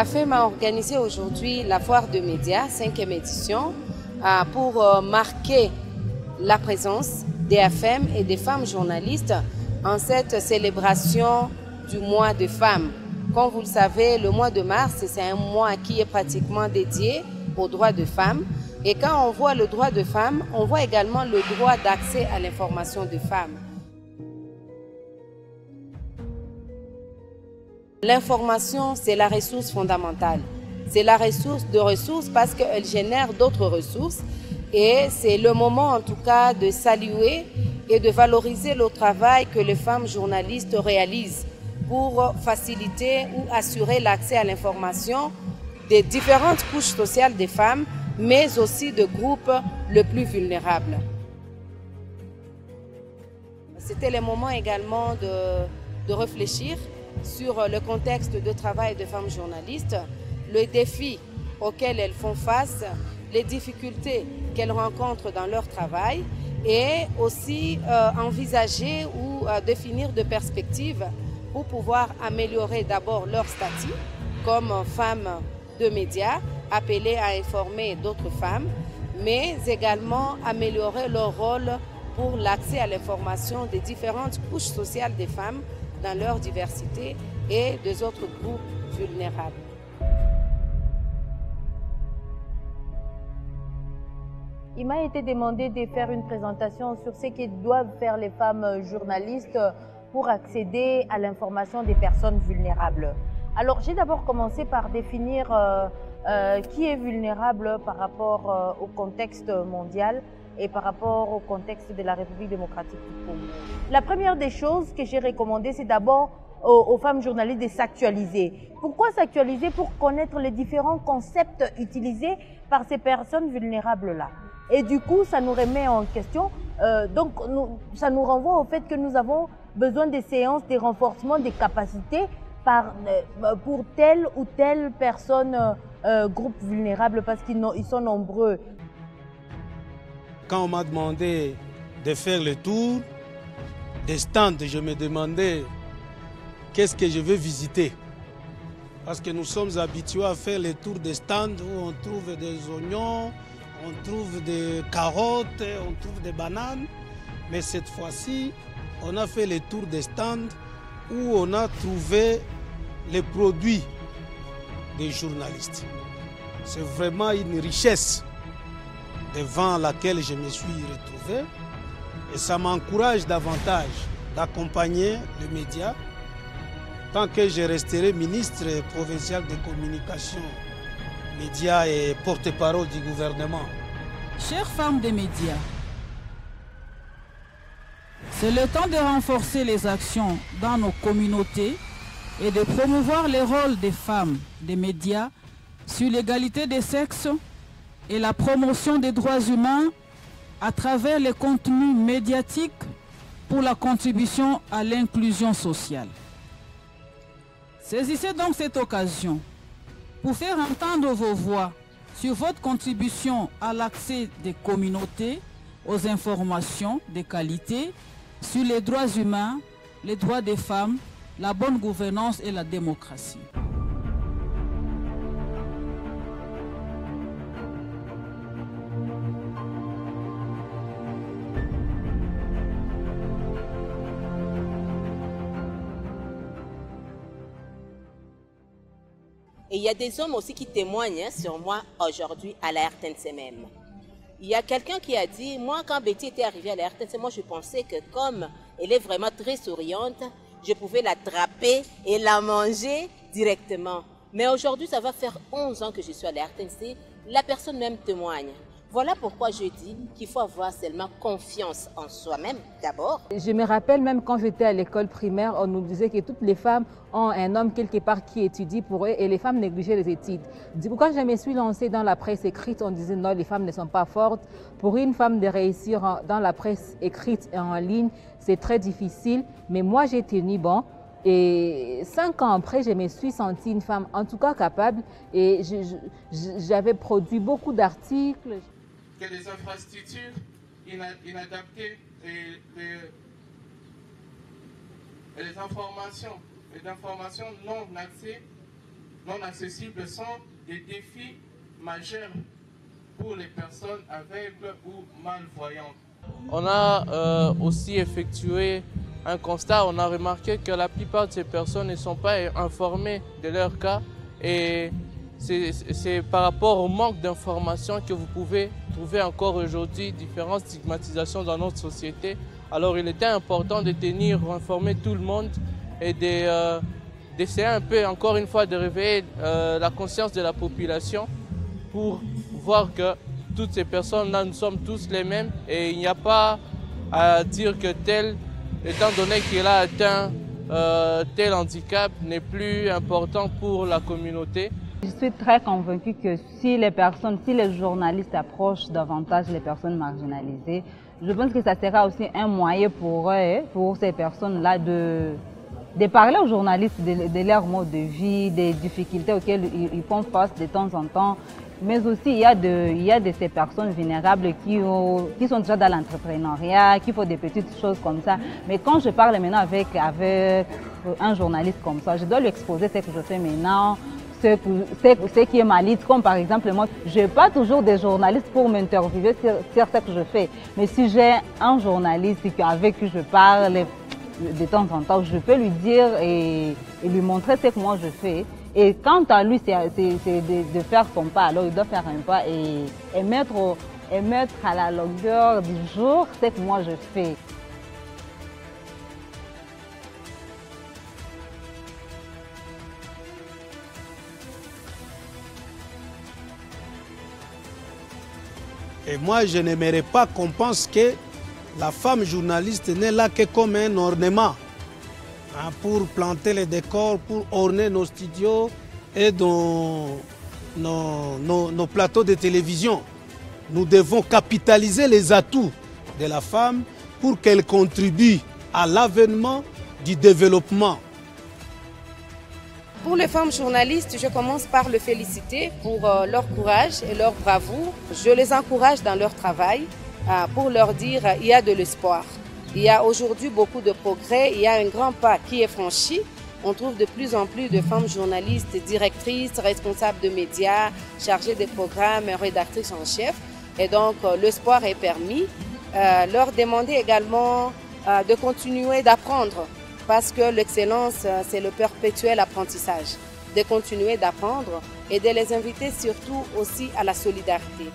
AFEM a organisé aujourd'hui la foire de médias, 5e édition, pour marquer la présence des AFEM et des femmes journalistes en cette célébration du mois de femmes. Comme vous le savez, le mois de mars, c'est un mois qui est pratiquement dédié aux droits de femmes. Et quand on voit le droit de femmes, on voit également le droit d'accès à l'information de femmes. L'information, c'est la ressource fondamentale. C'est la ressource de ressources parce qu'elle génère d'autres ressources. Et c'est le moment, en tout cas, de saluer et de valoriser le travail que les femmes journalistes réalisent pour faciliter ou assurer l'accès à l'information des différentes couches sociales des femmes, mais aussi de groupes les plus vulnérables. C'était le moment également de réfléchir sur le contexte de travail des femmes journalistes, les défis auxquels elles font face, les difficultés qu'elles rencontrent dans leur travail et aussi envisager ou définir des perspectives pour pouvoir améliorer d'abord leur statut comme femmes de médias appelées à informer d'autres femmes, mais également améliorer leur rôle pour l'accès à l'information des différentes couches sociales des femmes dans leur diversité et des autres groupes vulnérables. Il m'a été demandé de faire une présentation sur ce que doivent faire les femmes journalistes pour accéder à l'information des personnes vulnérables. Alors, j'ai d'abord commencé par définir qui est vulnérable par rapport au contexte mondial et par rapport au contexte de la République démocratique du Congo. La première des choses que j'ai recommandé, c'est d'abord aux femmes journalistes de s'actualiser. Pourquoi s'actualiser? Pour connaître les différents concepts utilisés par ces personnes vulnérables-là. Et du coup, ça nous remet en question. Ça nous renvoie au fait que nous avons besoin de séances de renforcement des capacités pour telle ou telle personne, groupe vulnérable, parce qu'ils sont nombreux. Quand on m'a demandé de faire le tour des stands, je me demandais qu'est-ce que je veux visiter. Parce que nous sommes habitués à faire le tour des stands où on trouve des oignons, on trouve des carottes, on trouve des bananes. Mais cette fois-ci, on a fait le tour des stands où on a trouvé les produits des journalistes. C'est vraiment une richesse devant laquelle je me suis retrouvé. Et ça m'encourage davantage d'accompagner les médias tant que je resterai ministre provincial de communication, médias et porte-parole du gouvernement. Chères femmes des médias, c'est le temps de renforcer les actions dans nos communautés et de promouvoir le rôle des femmes des médias sur l'égalité des sexes et la promotion des droits humains à travers les contenus médiatiques pour la contribution à l'inclusion sociale. Saisissez donc cette occasion pour faire entendre vos voix sur votre contribution à l'accès des communautés aux informations de qualité sur les droits humains, les droits des femmes, la bonne gouvernance et la démocratie. Et il y a des hommes aussi qui témoignent sur moi aujourd'hui à la RTNC même. Il y a quelqu'un qui a dit, moi quand Betty était arrivée à la RTNC, moi je pensais que comme elle est vraiment très souriante, je pouvais l'attraper et la manger directement. Mais aujourd'hui, ça va faire 11 ans que je suis à la RTNC, la personne même témoigne. Voilà pourquoi je dis qu'il faut avoir seulement confiance en soi-même d'abord. Je me rappelle même quand j'étais à l'école primaire, on nous disait que toutes les femmes ont un homme quelque part qui étudie pour eux et les femmes négligeaient les études. Du coup, quand je me suis lancée dans la presse écrite, on disait non, les femmes ne sont pas fortes. Pour une femme de réussir dans la presse écrite et en ligne, c'est très difficile. Mais moi, j'ai tenu bon. Et 5 ans après, je me suis sentie une femme en tout cas capable et j'avais produit beaucoup d'articles. Que les infrastructures inadaptées et les informations non non accessibles sont des défis majeurs pour les personnes aveugles ou malvoyantes. On a aussi effectué un constat, on a remarqué que la plupart de ces personnes ne sont pas informées de leur cas et c'est par rapport au manque d'informations que vous pouvez trouver encore aujourd'hui différentes stigmatisations dans notre société. Alors il était important de tenir informé tout le monde et d'essayer un peu encore une fois de réveiller la conscience de la population pour voir que toutes ces personnes-là, nous sommes tous les mêmes et il n'y a pas à dire que tel, étant donné qu'il a atteint tel handicap, n'est plus important pour la communauté. Je suis très convaincue que si les journalistes approchent davantage les personnes marginalisées, je pense que ça sera aussi un moyen pour eux, pour ces personnes-là, de parler aux journalistes de leur mode de vie, des difficultés auxquelles ils font face de temps en temps. Mais aussi, il y a de ces personnes vulnérables qui sont déjà dans l'entrepreneuriat, qui font des petites choses comme ça. Mais quand je parle maintenant avec un journaliste comme ça, je dois lui exposer ce que je fais maintenant, ce qui est ma liste. Comme par exemple, moi, je n'ai pas toujours des journalistes pour m'interviewer sur ce que je fais. Mais si j'ai un journaliste avec qui je parle de temps en temps, je peux lui dire et lui montrer ce que moi je fais. Et quant à lui, c'est de faire son pas. Alors il doit faire un pas et mettre à la longueur du jour ce que moi je fais. Et moi, je n'aimerais pas qu'on pense que la femme journaliste n'est là que comme un ornement. Pour planter les décors, pour orner nos studios et nos plateaux de télévision. Nous devons capitaliser les atouts de la femme pour qu'elle contribue à l'avènement du développement. Pour les femmes journalistes, je commence par les féliciter pour leur courage et leur bravoure. Je les encourage dans leur travail pour leur dire qu'il y a de l'espoir. Il y a aujourd'hui beaucoup de progrès, il y a un grand pas qui est franchi. On trouve de plus en plus de femmes journalistes, directrices, responsables de médias, chargées des programmes, rédactrices en chef. Et donc, l'espoir est permis. Leur demander également de continuer d'apprendre parce que l'excellence, c'est le perpétuel apprentissage. De continuer d'apprendre et de les inviter surtout aussi à la solidarité.